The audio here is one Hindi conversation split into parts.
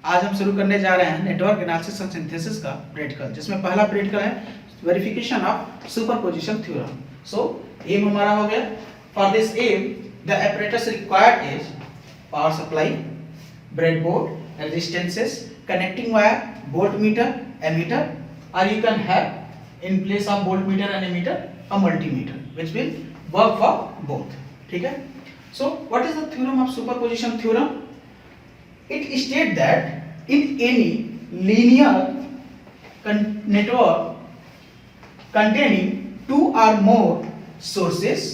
आज हम शुरू करने जा रहे हैं नेटवर्क एनालिसिस एंड सिंथेसिस का प्रैक्टिकल, जिसमें पहला प्रैक्टिकल है verification of superposition theorem. So aim हमारा हो गया। For this aim the apparatus required is power supply, breadboard, resistances, connecting wire, voltmeter, ammeter, or you can have in place of voltmeter and ammeter a multimeter which will work for both. ठीक है। So what is the theorem of superposition theorem? It states that in any linear network containing two or more sources,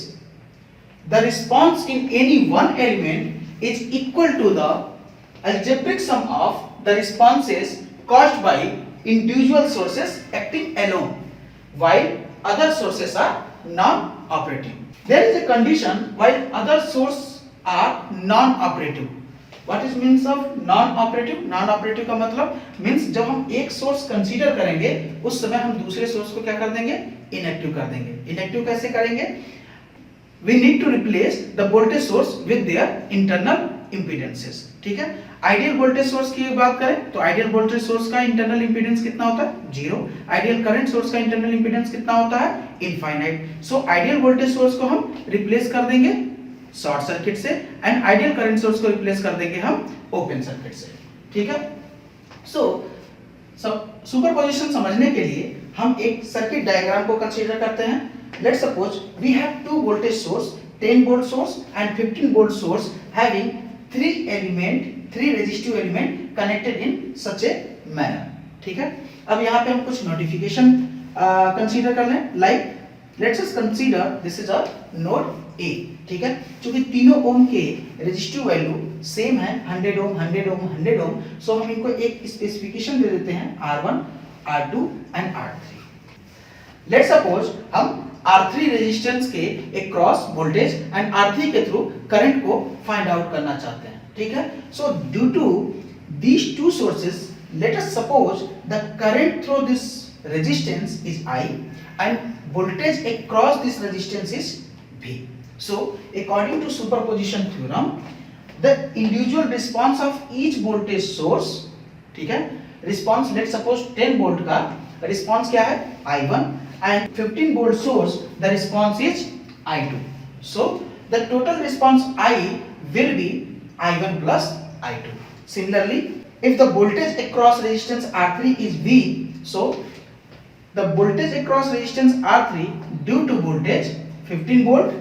the response in any one element is equal to the algebraic sum of the responses caused by individual sources acting alone, while other sources are non-operative. There is a condition while other sources are non-operative. What is means of non-operative? Non-operative का मतलब means जब हम एक सोर्स कंसीडर करेंगे उस समय हम दूसरे सोर्स को क्या कर देंगे? इनएक्टिव कर देंगे। इनएक्टिव कैसे करेंगे? We need to replace the voltage source with their internal impedances. ठीक है। आइडियल वोल्टेज सोर्स की बात करें तो आइडियल वोल्टेज सोर्स का इंटरनल इंपीडेंस कितना होता है? 0। आइडियल करंट सोर्स का इंटरनल इंपीडेंस कितना होता है? Infinite. So ideal voltage source को हम रिप्लेस कर देंगे शॉर्ट सर्किट से एंड आइडियल करंट सोर्स को रिप्लेस कर देंगे हम ओपन सर्किट से। ठीक है। सो सुपरपोजिशन समझने के लिए हम एक सर्किट डायग्राम को कंसीडर करते हैं। Let's suppose we have two voltage source, 10 volt source and 15 volt source having three resistive element connected in such a manner. ठीक है। अब यहाँ पे हम कुछ नोटिफिकेशन कंसीडर कर लें। Like let's us consider this is a node A. ठीक है। क्योंकि तीनों ओम के रेजिस्टिव वैल्यू सेम है, 100 ओम 100 ओम 100 ओम, सो हम इनको एक स्पेसिफिकेशन दे देते हैं R1, R2 and R3। Let's suppose हम R3 रेजिस्टेंस के एक क्रॉस वोल्टेज एंड R3 के थ्रू करंट को फाइंड आउट करना चाहते हैं। ठीक है। So due to these two sources, let us suppose the current through this resistance is I and voltage across this resistance is V. So according to superposition theorem, the individual response of each voltage source, ठीक है, response let's suppose 10 volt का response क्या है? I1 and 15 volt source the response is I2. So the total response I will be I1 plus I2. Similarly, if the voltage across resistance R3 is V, so the voltage across resistance R3 due to voltage 15 volt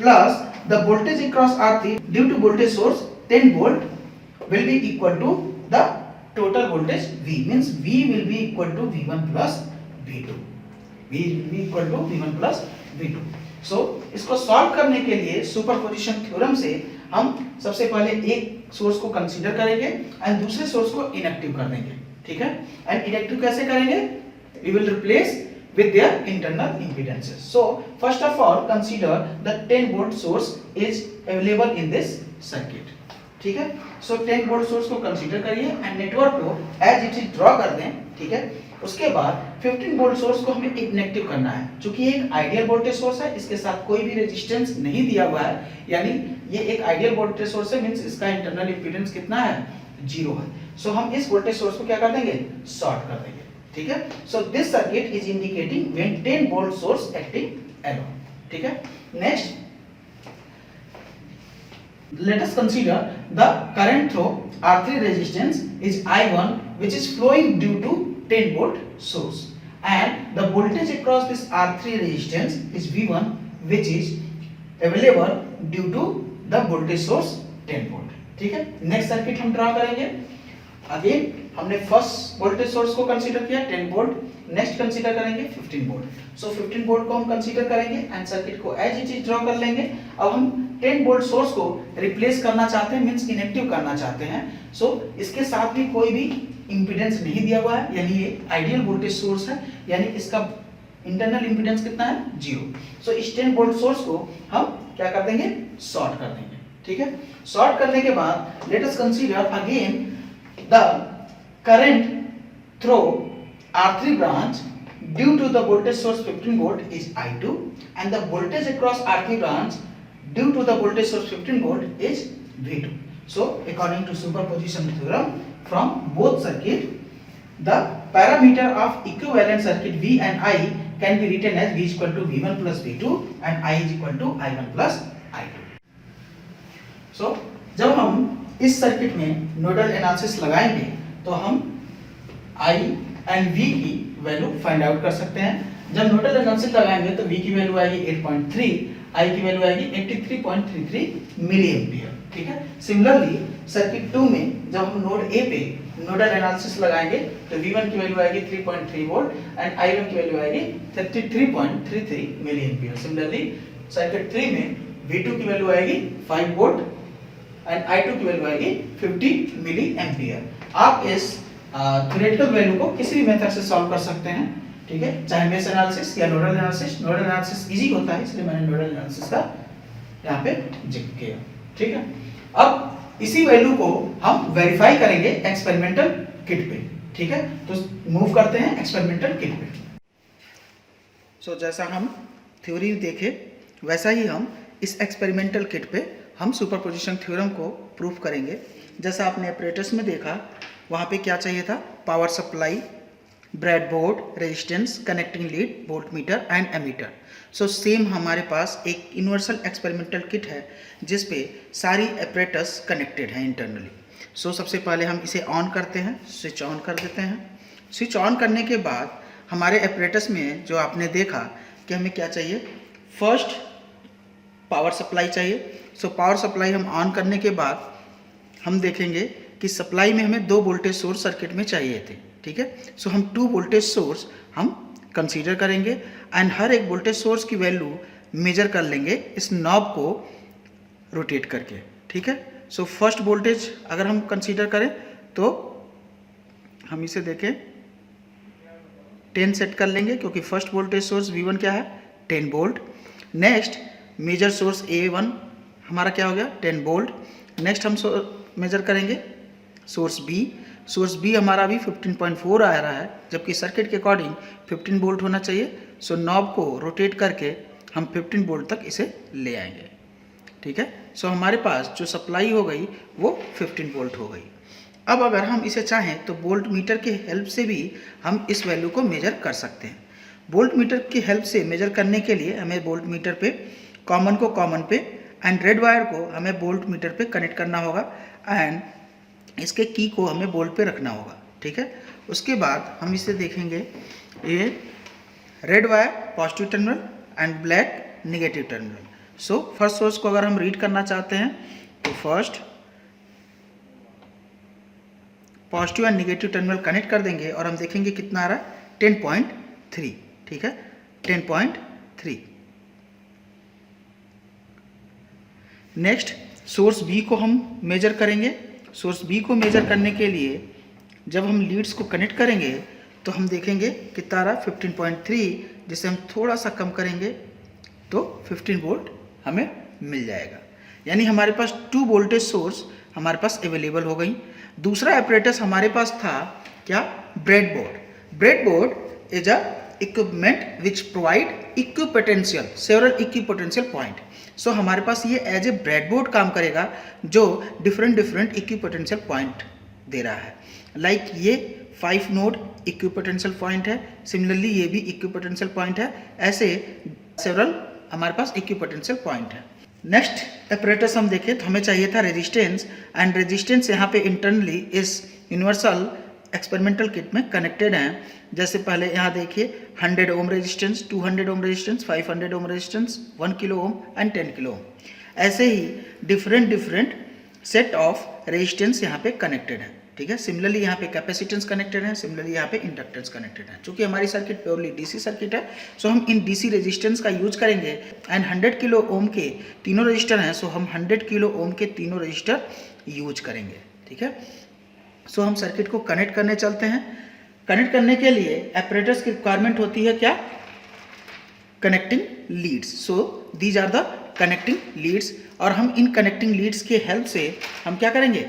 plus the voltage across R3 due to voltage source 10 volt will be equal to the total voltage V, means V will be equal to V1 plus V2. V will be equal to V1 plus V2. So इसको सॉल्व करने के लिए सुपरपोजिशन थ्योरम से हम सबसे पहले एक सोर्स को कंसीडर करेंगे एंड दूसरे सोर्स को इनएक्टिव कर देंगे। ठीक है। एंड इनएक्टिव कैसे करेंगे? We will replace with their internal impedances. So first of all consider the 10 volt source is available in this circuit. ठीक है। So 10 volt source को कंसीडर करिए एंड नेटवर्क को एज इट इज ड्रॉ कर दें। ठीक है। उसके बाद 15 वोल्ट सोर्स को हमें इनएक्टिव करना है। चूंकि ये एक आइडियल वोल्टेज सोर्स है, इसके साथ कोई भी रेजिस्टेंस नहीं दिया हुआ है, यानी ये एक आइडियल वोल्टेज सोर्स है, मींस इसका इंटरनल इंपीडेंस कितना है? 0 है। सो हम इस वोल्टेज सोर्स को क्या कर देंगे? शॉर्ट कर देंगे। ठीक है। So this circuit is indicating when 10 volt source acting alone. ठीक है। Next let us consider the current through R3 resistance is I1 which is flowing due to 10 volt source and the voltage across this R3 resistance is V1 which is available due to the voltage source 10 volt. ठीक है। नेक्स्ट सर्किट हम ड्रा करेंगे। अगेन हमने फर्स्ट वोल्टेज सोर्स को कंसीडर किया 10 वोल्ट, नेक्स्ट कंसीडर करेंगे 15 वोल्ट। सो 15 वोल्ट को हम कंसीडर करेंगे एंड सर्किट को एज इट इज ड्रॉ कर लेंगे। अब हम 10 वोल्ट सोर्स को रिप्लेस करना चाहते हैं, मींस इनएक्टिव करना चाहते हैं। सो इसके साथ भी कोई भी इंपीडेंस नहीं दिया हुआ है, यानी ये आइडियल वोल्टेज सोर्स है, यानी इसका इंटरनल इंपीडेंस कितना है? 0। सो इस 10 वोल्ट सोर्स को हम क्या कर देंगे? शॉर्ट कर देंगे। ठीक है। शॉर्ट करने के बाद let us consider again the current through R3 branch due to the voltage source 15 volt is I2 and the voltage across R3 branch due to the voltage source 15 volt is V2. So according to superposition theorem from both circuit, the parameter of equivalent circuit V and I can be written as V is equal to V1 plus V2 and I is equal to I1 plus I2. So जब हम इस सर्किट में नोडल एनालिसिस लगाएंगे तो हम I एंड V की वैल्यू फाइंड आउट कर सकते हैं। जब नोडल एनालिसिस लगाएंगे तो V की वैल्यू आएगी 8.3, I की वैल्यू आएगी 83.33 मिली एम्पियर। ठीक है। सिमिलरली सर्किट 2 में जब हम नोड A पे नोडल एनालिसिस लगाएंगे तो V1 की वैल्यू आएगी 3.3 वोल्ट एंड I1 की वैल्यू आएगी 33.33 मिली एम्पियर। सिमिलरली सर्किट 3 में V2 की वैल्यू आएगी 5 वोल्ट एंड I2 की वैल्यू आएगी 50 मिली एम्पियर। आप इस थ्योरेटिकल वैल्यू को किसी भी मेथड से सॉल्व कर सकते हैं। ठीक है, चाहे मेश एनालिसिस या nodal analysis. Nodal analysis easy होता है इसलिए मैंने नोडल एनालिसिस का यहाँ पे जिक्र किया। ठीक है, अब इसी वैल्यू को हम वेरीफाई करेंगे एक्सपेरिमेंटल किट पे। ठीक है, तो मूव करते हैं एक्सपेरिमेंटल किट पे। सो जैसा हम थ्योरी देखे वैसा ही हम इस एक्सपेरिमेंटल किट पे हम सुपरपोजिशन थ्योरम को प्रूफ करेंगे। जैसा आपने ऑपरेटर्स में देखा वहाँ पे क्या चाहिए था, power supply, breadboard, resistance, connecting lead, voltmeter and ammeter. So same हमारे पास एक यूनिवर्सल एक्सपेरिमेंटल किट है जिस पे सारी ऑपरेटर्स कनेक्टेड हैं इंटरनली। सो सबसे पहले हम इसे ऑन करते हैं, स्विच ऑन कर देते हैं। स्विच ऑन करने के बाद हमारे ऑपरेटर्स में जो आपने देखा कि हमें क्या चाहिए, फर्स्ट पावर सप्लाई चाहिए। सो पावर सप्लाई हम ऑन करने के बाद हम देखेंगे कि सप्लाई में हमें 2 वोल्टेज सोर्स सर्किट में चाहिए थे। ठीक है, सो हम 2 वोल्टेज सोर्स हम कंसीडर करेंगे एंड हर एक वोल्टेज सोर्स की वैल्यू मेजर कर लेंगे इस नॉब को रोटेट करके। ठीक है, सो फर्स्ट वोल्टेज अगर हम कंसीडर करें तो हम इसे देखें 10 सेट कर लेंगे क्योंकि फर्स्ट वोल्टेज सोर्स V1 क्या है 10 volt. Next major source A1 हमारा क्या हो गया 10 वोल्ट। नेक्स्ट हम मेजर करेंगे सोर्स B। सोर्स B हमारा भी 15.4 आ रहा है जबकि सर्किट के अकॉर्डिंग 15 वोल्ट होना चाहिए। सो नॉब को रोटेट करके हम 15 वोल्ट तक इसे ले आएंगे। ठीक है, सो हमारे पास जो सप्लाई हो गई वो 15 वोल्ट हो गई। अब अगर हम इसे चाहें तो वोल्ट मीटर की हेल्प से भी हम इस वैल्यू को मेजर कर सकते हैं। वोल्ट मीटर की हेल्प से मेजर करने के लिए हमें वोल्ट मीटर पे कॉमन को कॉमन पे एंड रेड वायर को हमें वोल्ट मीटर पे कनेक्ट करना होगा एंड इसके की को हमें वोल्ट पे रखना होगा। ठीक है, उसके बाद हम इसे देखेंगे, ये red wire positive terminal and black negative terminal. So first source को अगर हम रीड करना चाहते हैं तो first positive and negative terminal connect कर देंगे और हम देखेंगे कितना आ रहा है 10.3। ठीक है, 10.3। नेक्स्ट सोर्स बी को हम मेजर करेंगे। सोर्स बी को मेजर करने के लिए जब हम लीड्स को कनेक्ट करेंगे तो हम देखेंगे कितना आ रहा है 15.3, जिसे हम थोड़ा सा कम करेंगे तो 15 वोल्ट हमें मिल जाएगा। यानी हमारे पास 2 वोल्टेज सोर्स हमारे पास अवेलेबल हो गई। दूसरा ऑपरेटस हमारे पास था क्या, breadboard. Breadboard is a equipment which provide equipotential several equipotential point. So हमारे पास ये एज ए ब्रेडबोर्ड काम करेगा जो डिफरेंट इक्विपोटेंशियल पॉइंट दे रहा है। लाइक ये 5 नोड इक्विपोटेंशियल पॉइंट है, सिमिलरली ये भी इक्विपोटेंशियल पॉइंट है। ऐसे सेवरल हमारे पास इक्विपोटेंशियल पॉइंट है। नेक्स्ट ऑपरेटर्स हम देखें तो हमें चाहिए था रेजिस्टेंस एंड रेजिस्टेंस यहाँ पे इंटरनली इस यूनिवर्सल एक्सपेरिमेंटल किट में कनेक्टेड हैं। जैसे पहले यहाँ देखिए 100 ohm resistance, 200 ohm resistance, 500 ohm resistance, 1 kilo ohm and 10 kilo ohm. ऐसे ही डिफरेंट सेट ऑफ रेजिस्टेंस यहाँ पे कनेक्टेड है। ठीक है, सिमिलरली यहाँ पे कैपेसिटेंस कनेक्टेड है, सिमिलरली यहाँ पे इंडक्टेंस कनेक्टेड है। चूंकि हमारी सर्किट प्योरली डीसी सर्किट है सो हम इन डीसी रेजिस्टेंस का यूज करेंगे एंड 100 किलो ओम के तीनों रजिस्टर हैं सो हम 100 किलो ओम के तीनों रजिस्टर यूज करेंगे। ठीक है, सो हम सर्किट को कनेक्ट करने चलते हैं। कनेक्ट करने के लिए ऑपरेटर्स की रिक्वायरमेंट होती है क्या, connecting leads. So these are the connecting leads और हम इन कनेक्टिंग लीड्स के हेल्प से हम क्या करेंगे,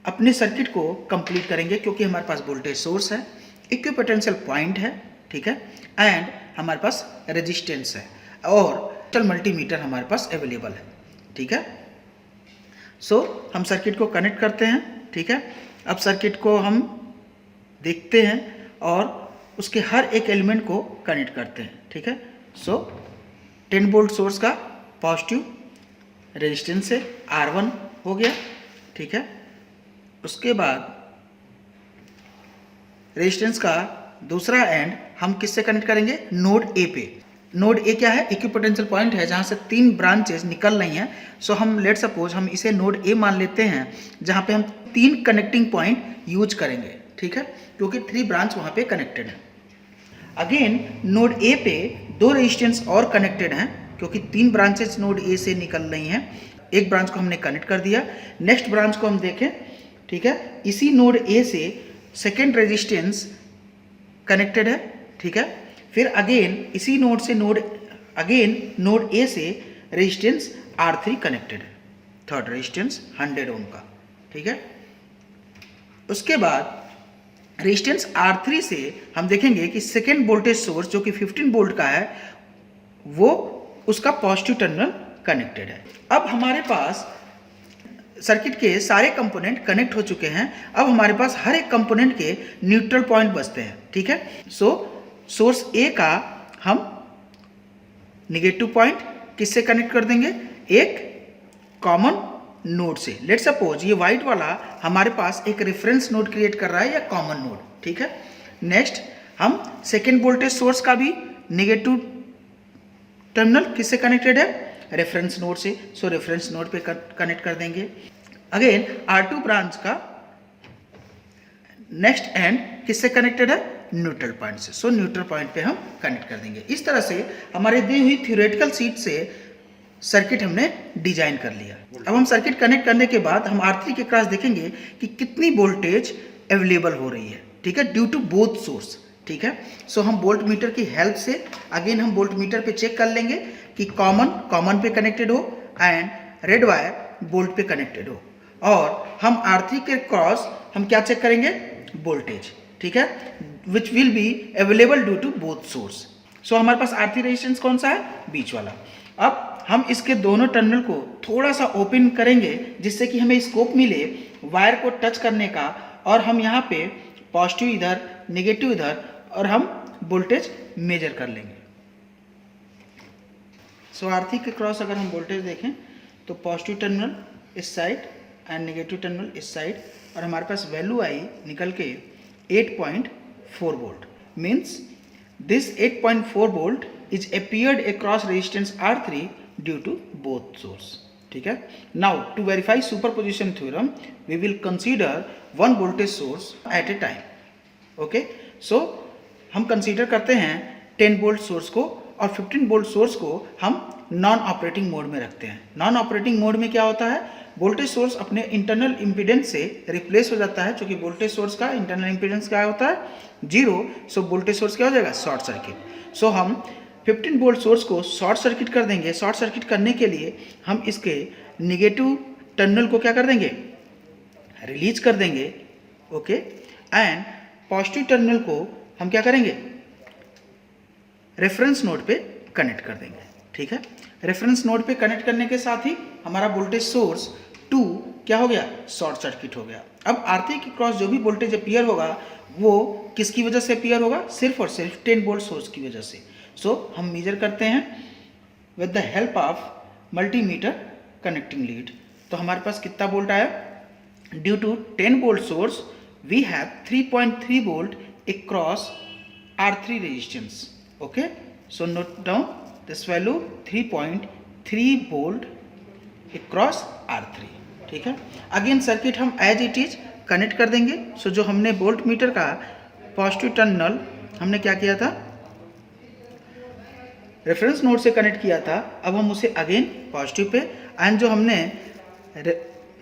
अपने सर्किट को कंप्लीट करेंगे क्योंकि हमारे पास वोल्टेज सोर्स है, इक्विपोटेंशियल पॉइंट है। ठीक है, एंड हमारे पास रेजिस्टेंस है और मल्टीमीटर हमारे पास अवेलेबल है। ठीक है, सो हम सर्किट को कनेक्ट करते हैं। ठीक है, अब सर्किट को हम देखते हैं और उसके हर एक एलिमेंट को कनेक्ट करते हैं, ठीक है। सो 10 वोल्ट सोर्स का पॉजिटिव रेजिस्टेंस से R1 हो गया, ठीक है। उसके बाद रेजिस्टेंस का दूसरा एंड हम किससे कनेक्ट करेंगे, नोड ए पे। नोड ए क्या है, इक्विपोटेंशियल पॉइंट है जहाँ से 3 ब्रांचेस निकल रही हैं। सो हम लेट सपोज हम इसे नोड ए मान लेते हैं, जहाँ पे हम 3 कनेक्टिंग पॉइंट यूज करेंगे, ठीक है, क्योंकि 3 ब्रांच वहाँ पे कनेक्टेड है। अगेन नोड ए पे 2 रेजिस्टेंस और कनेक्टेड हैं, क्योंकि 3 ब्रांचेस नोड ए से निकल रही हैं। एक ब्रांच को हमने कनेक्ट कर दिया। नेक्स्ट ब्रांच को हम देखें, ठीक है, इसी नोड ए से सेकेंड रेजिस्टेंस कनेक्टेड है, ठीक है। फिर अगेन इसी नोड से नोड ए से रेजिस्टेंस R3 कनेक्टेड है, थर्ड रेजिस्टेंस 100 ओम का, ठीक है। उसके बाद रेजिस्टेंस R3 से हम देखेंगे कि सेकेंड वोल्टेज सोर्स जो कि 15 वोल्ट का है, वो उसका पॉजिटिव टर्मिनल कनेक्टेड है। अब हमारे पास सर्किट के सारे कंपोनेंट कनेक्ट हो चुके हैं। अब हमारे पास हर एक कंपोनेंट के न्यूट्रल पॉइंट बचते हैं, ठीक है। सो सोर्स ए का हम निगेटिव पॉइंट किससे कनेक्ट कर देंगे, एक कॉमन नोड से। लेट सपोज ये व्हाइट वाला हमारे पास एक रेफरेंस नोड क्रिएट कर रहा है या कॉमन नोड, ठीक है। नेक्स्ट हम सेकेंड वोल्टेज सोर्स का भी नेगेटिव टर्मिनल किससे कनेक्टेड है, रेफरेंस नोड से। सो रेफरेंस नोड पे कनेक्ट कर देंगे। अगेन R2 ब्रांच का नेक्स्ट एंड किससे कनेक्टेड है, न्यूट्रल पॉइंट से। सो न्यूट्रल पॉइंट पे हम कनेक्ट कर देंगे। इस तरह से हमारे दी हुई थ्योरेटिकल शीट से सर्किट हमने डिजाइन कर लिया। अब हम सर्किट कनेक्ट करने के बाद हम R3 के क्रॉस देखेंगे कि कितनी वोल्टेज अवेलेबल हो रही है, ठीक है, ड्यू टू बोथ सोर्स, ठीक है। सो हम वोल्ट मीटर की हेल्प से अगेन हम वोल्ट मीटर पे चेक कर लेंगे कि कॉमन पे कनेक्टेड हो एंड रेड वायर वोल्ट पे कनेक्टेड हो। और हम R3 के क्रॉस हम क्या चेक करेंगे, वोल्टेज, ठीक है, which will be available due to both source. So हमारे पास R3 रेजिस्टेंस कौन सा है, बीच वाला। अब हम इसके दोनों टर्मिनल को थोड़ा सा ओपन करेंगे जिससे कि हमें स्कोप मिले वायर को टच करने का, और हम यहाँ पे पॉजिटिव इधर नेगेटिव इधर और हम वोल्टेज मेजर कर लेंगे। सो R3 के क्रॉस अगर हम वोल्टेज देखें तो पॉजिटिव टर्मिनल इस साइड एंड नेगेटिव टर्मिनल इस साइड, और हमारे पास वैल्यू आई निकल के 8.4 volt. Means this 8.4 volt is appeared across resistance R3 due to both source, ठीक है। Now to verify superposition theorem we will consider one voltage source at a time. Okay, so हम कंसीडर करते हैं 10 वोल्ट सोर्स को, और 15 वोल्ट सोर्स को हम नॉन ऑपरेटिंग मोड में रखते हैं। नॉन ऑपरेटिंग मोड में क्या होता है, वोल्टेज सोर्स अपने इंटरनल इम्पीडेंस से रिप्लेस हो जाता है, क्योंकि वोल्टेज सोर्स का इंटरनल इम्पीडेंस क्या होता है, 0। सो वोल्टेज सोर्स क्या हो जाएगा, शॉर्ट सर्किट। सो हम 15 वोल्ट सोर्स को शॉर्ट सर्किट कर देंगे। शॉर्ट सर्किट करने के लिए हम इसके नेगेटिव टर्मिनल को क्या कर देंगे, रिलीज कर देंगे, ओके, एंड पॉजिटिव टर्मिनल को हम क्या करेंगे, रेफरेंस नोड पे कनेक्ट कर देंगे, ठीक है। रेफरेंस नोड पे कनेक्ट करने के साथ ही हमारा वोल्टेज सोर्स 2 क्या हो गया, शॉर्ट सर्किट हो गया। अब R3 के क्रॉस जो भी वोल्टेज अपीयर होगा वो किसकी वजह से अपीयर होगा, सिर्फ और सिर्फ 10 वोल्ट सोर्स की वजह से। सो हम मेजर करते हैं with the help of multimeter connecting lead. तो हमारे पास कितना वोल्ट आया, due to 10 volt source we have 3.3 volt across R3 resistance. Okay, so note down this value 3.3 volt across R3, ठीक है। अगेन सर्किट हम एज इट इज कनेक्ट कर देंगे। सो जो हमने वोल्ट मीटर का पॉजिटिव टर्मिनल हमने क्या किया था, रेफरेंस नोड से कनेक्ट किया था, अब हम उसे अगेन पॉजिटिव पे, एंड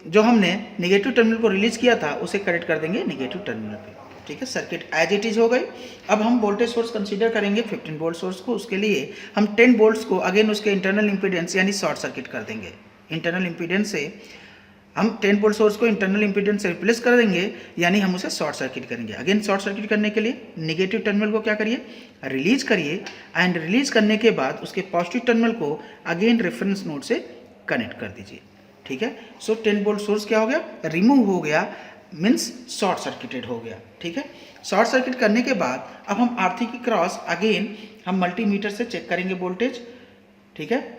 जो हमने नेगेटिव टर्मिनल को रिलीज किया था उसे कनेक्ट कर देंगे नेगेटिव टर्मिनल पे, ठीक है। सर्किट एज इट इज हो गई। अब हम वोल्टेज सोर्स कंसीडर करेंगे 15 वोल्ट सोर्स को। उसके लिए हम 10 वोल्ट्स को अगेन उसके इंटरनल इंपीडेंस यानी शॉर्ट सर्किट कर देंगे। इंटरनल इंपीडेंस से हम 10 वोल्ट सोर्स को इंटरनल इंपीडेंस से रिप्लेस कर देंगे, यानी हम उसे शॉर्ट सर्किट करेंगे। अगेन शॉर्ट सर्किट करने के लिए नेगेटिव टर्मिनल को क्या करिए, रिलीज करिए, एंड रिलीज करने के बाद उसके पॉजिटिव टर्मिनल को अगेन रेफरेंस नोड से कनेक्ट कर दीजिए, ठीक है। सो 10 वोल्ट सोर्स क्या हो गया, रिमूव हो गया। मीन्स शॉर्ट सर्किटेड हो गया। ठीक है, शॉर्ट सर्किट करने के बाद अब हम R3 की क्रॉस अगेन हम मल्टीमीटर से चेक करेंगे वोल्टेज। ठीक है,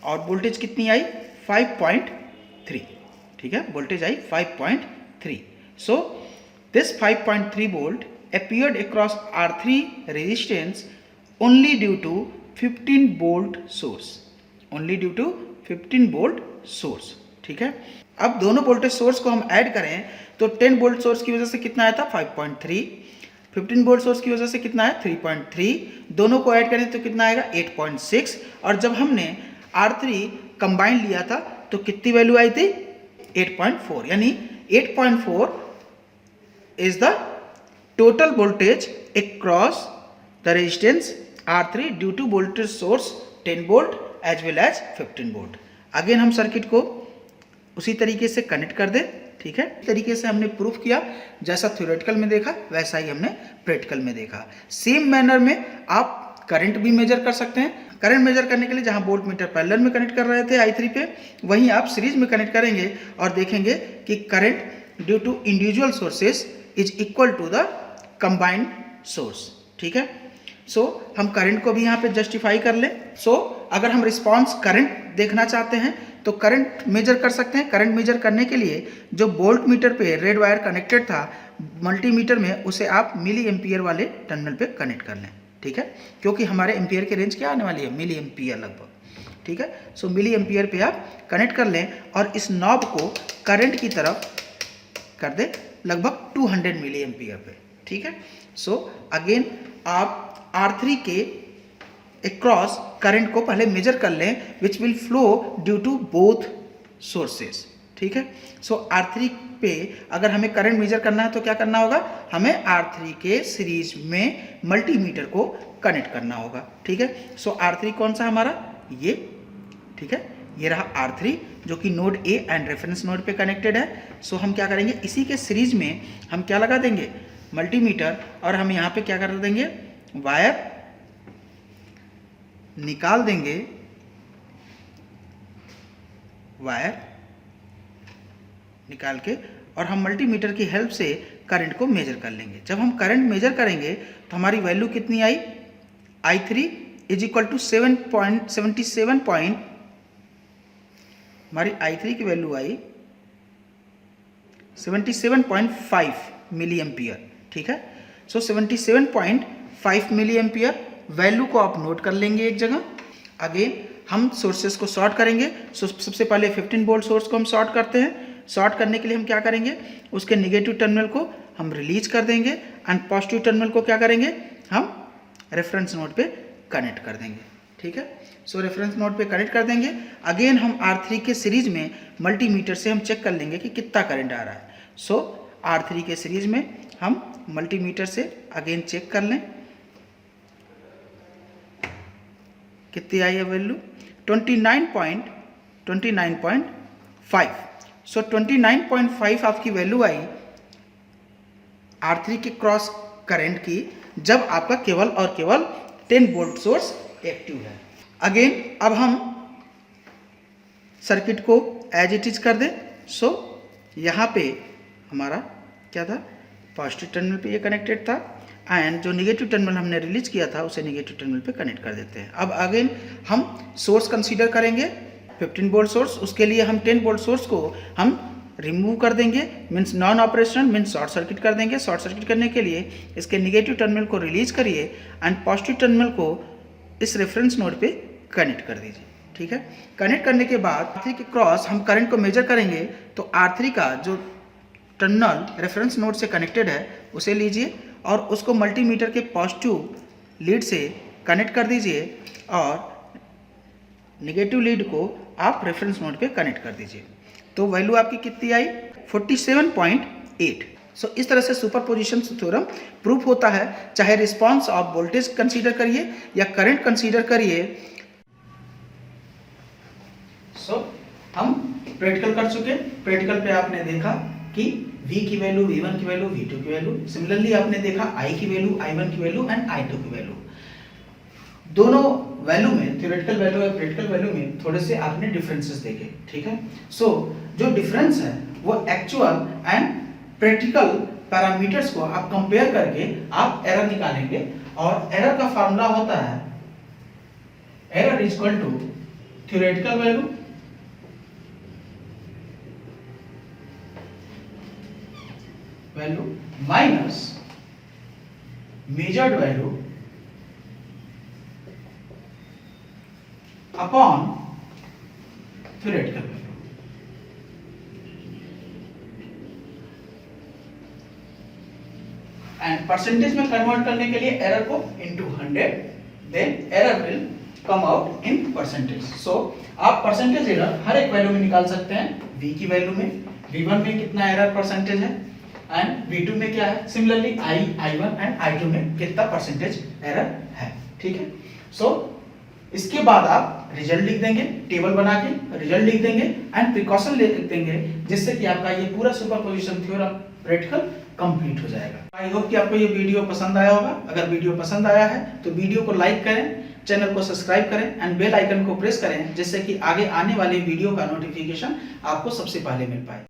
और वोल्टेज कितनी आई 5.3। ठीक है, voltage I 5.3। So this 5.3 volt appeared across R3 resistance only due to 15 volt source, only due to 15 volt source। ठीक है, अब दोनों वोल्टेज सोर्स को हम ऐड करें तो 10 वोल्ट सोर्स की वजह से कितना आया था 5.3, 15 वोल्ट सोर्स की वजह से कितना है 3.3, दोनों को ऐड करें तो कितना आएगा 8.6, और जब हमने R3 कंबाइन लिया था तो कितनी वैल्यू आई थी 8.4, यानी 8.4 is the total voltage across the resistance R3 due to voltage source 10 volt as well as 15 volt. Again हम सर्किट को उसी तरीके से कनेक्ट कर दें। ठीक है, तरीके से हमने प्रूफ किया, जैसा थ्योरेटिकल में देखा वैसा ही हमने प्रैक्टिकल में देखा। सेम मैनर में आप करंट भी मेजर कर सकते हैं। करंट मेजर करने के लिए जहां वोल्ट मीटर पैरेलल में कनेक्ट कर रहे थे I3 पे, वहीं आप सीरीज में कनेक्ट करेंगे और देखेंगे कि current due to individual sources is equal to the combined source. ठीक है, सो हम करंट को भी यहाँ पे जस्टिफाई कर लें। सो अगर हम रिस्पॉन्स करंट देखना चाहते हैं तो करंट मेजर कर सकते हैं। करंट मेजर करने के लिए जो वोल्ट मीटर पे रेड वायर कनेक्टेड था मल्टीमीटर में, उसे आप मिली एम्पियर वाले टर्मिनल पे कनेक्ट कर लें। ठीक है, क्योंकि हमारे एम्पियर की रेंज क्या आने वाली है मिली एम्पियर लगभग। ठीक है, सो मिली एम्पियर पे आप कनेक्ट कर लें और इस नॉब को करंट की तरफ कर दें लगभग 200 मिली एम्पियर पे। ठीक है, सो अगेन आप R3 के अक्रॉस करंट को पहले मेजर कर लें which will flow due to both sources. ठीक है, सो R3 पे अगर हमें करंट मेजर करना है तो क्या करना होगा, हमें R3 के सीरीज में मल्टीमीटर को कनेक्ट करना होगा। ठीक है, सो R3 कौन सा हमारा ये, ठीक है, ये रहा R3 जो कि node A and reference node पे कनेक्टेड है। सो हम क्या करेंगे, इसी के सीरीज में हम क्या लगा देंगे मल्टीमीटर, और हम यहाँ पे क्या कर देंगे वायर निकाल देंगे, वायर निकाल के, और हम मल्टीमीटर की हेल्प से करंट को मेजर कर लेंगे। जब हम करंट मेजर करेंगे तो हमारी वैल्यू कितनी आई I3 इज इक्वल टू 7.77 हमारी I3 की वैल्यू आई 77.5 मिली एम्पियर। ठीक है, सो 77.5 मिली एम्पियर वैल्यू को आप नोट कर लेंगे एक जगह। अगेन हम सोर्सेस को शॉर्ट करेंगे। सबसे पहले 15 वोल्ट सोर्स को हम शॉर्ट करते हैं। शॉर्ट करने के लिए हम क्या करेंगे, उसके निगेटिव टर्मिनल को हम रिलीज कर देंगे एंड पॉजिटिव टर्मिनल को क्या करेंगे, हम रेफरेंस नोड पे कनेक्ट कर देंगे। ठीक है, सो रेफरेंस नोड पे कनेक्ट कर देंगे। अगेन हम R3 के सीरीज में मल्टीमीटर से हम चेक कर लेंगे कि कितना करंट आ रहा है। सो R3 के सीरीज में हम मल्टीमीटर से अगेन चेक कर लें कितनी आई है वैल्यू 29.5। सो 29.5 आपकी वैल्यू आई R3 के क्रॉस करंट की जब आपका केवल और केवल 10 वोल्ट सोर्स एक्टिव है। अगेन अब हम सर्किट को एज इट इज कर दें। सो यहाँ पे हमारा क्या था, पॉजिटिव टर्मिनल पे ये कनेक्टेड था एंड जो निगेटिव टर्मिनल हमने रिलीज किया था उसे निगेटिव टर्मिनल पे कनेक्ट कर देते हैं। अब अगेन हम सोर्स कंसीडर करेंगे 15 वोल्ट सोर्स। उसके लिए हम 10 वोल्ट सोर्स को हम रिमूव कर देंगे, means non operational, means short circuit कर देंगे। शॉर्ट सर्किट करने के लिए इसके निगेटिव टर्मिनल को रिलीज करिए एंड पॉजिटिव टर्मिनल को इस रेफरेंस नोड पे कनेक्ट कर दीजिए। ठीक है, कनेक्ट करने के बाद R3 के क्रॉस हम करंट को मेजर करेंगे तो R3 का जो टर्मिनल रेफरेंस नोड से कनेक्टेड है उसे लीजिए और उसको मल्टीमीटर के पॉजिटिव लीड से कनेक्ट कर दीजिए और नेगेटिव लीड को आप रेफरेंस नोड पे कनेक्ट कर दीजिए। तो वैल्यू आपकी कितनी आई 47.8। सो इस तरह से सुपरपोजिशन थ्योरम प्रूफ होता है, चाहे रिस्पांस आप वोल्टेज कंसीडर करिए या करंट कंसीडर करिए। सो हम प्रैक्टिकल कर चुके। प्रैक्टिकल पे आपने देखा कि V की वैल्यू, V1 की वैल्यू, V2 की वैल्यू, सिमिलरली आपने देखा I की वैल्यू, I1 की वैल्यू एंड I2 की वैल्यू। दोनों वैल्यू में, थ्योरेटिकल वैल्यू और प्रैक्टिकल वैल्यू में थोड़े से आपने डिफरेंसेस देखे। ठीक है, सो जो डिफरेंस है वो एक्चुअल एंड प्रैक्टिकल पैरामीटर्स को आप कंपेयर करके आप एरर निकालेंगे और एरर का फार्मूला होता है error is equal to theoretical value minus measured value upon theoretical value. And percentage में कन्वर्ट करने के लिए एरर को into 100, then error will come out in percentage. So आप परसेंटेज एरर हर एक वैल्यू में निकाल सकते हैं। v की वैल्यू में v1 में कितना एरर परसेंटेज है एंड v2 में क्या है, सिमिलरली i1 एंड i2 में कितना परसेंटेज एरर है। ठीक है, सो इसके बाद आप रिजल्ट लिख देंगे, टेबल बना के रिजल्ट लिख देंगे एंड प्रिकॉशन लिख देंगे, जिससे कि आपका ये पूरा सुपरपोजिशन थ्योरम प्रैक्टिकल कंप्लीट हो जाएगा। आई होप कि आपको ये वीडियो पसंद आया होगा। अगर वीडियो पसंद आया है तो वीडियो को लाइक करें, चैनल को सब्सक्राइब करें एंड बेल आइकन को प्रेस करें, जिससे कि आगे आने वाले वीडियो का नोटिफिकेशन आपको सबसे पहले मिल पाए।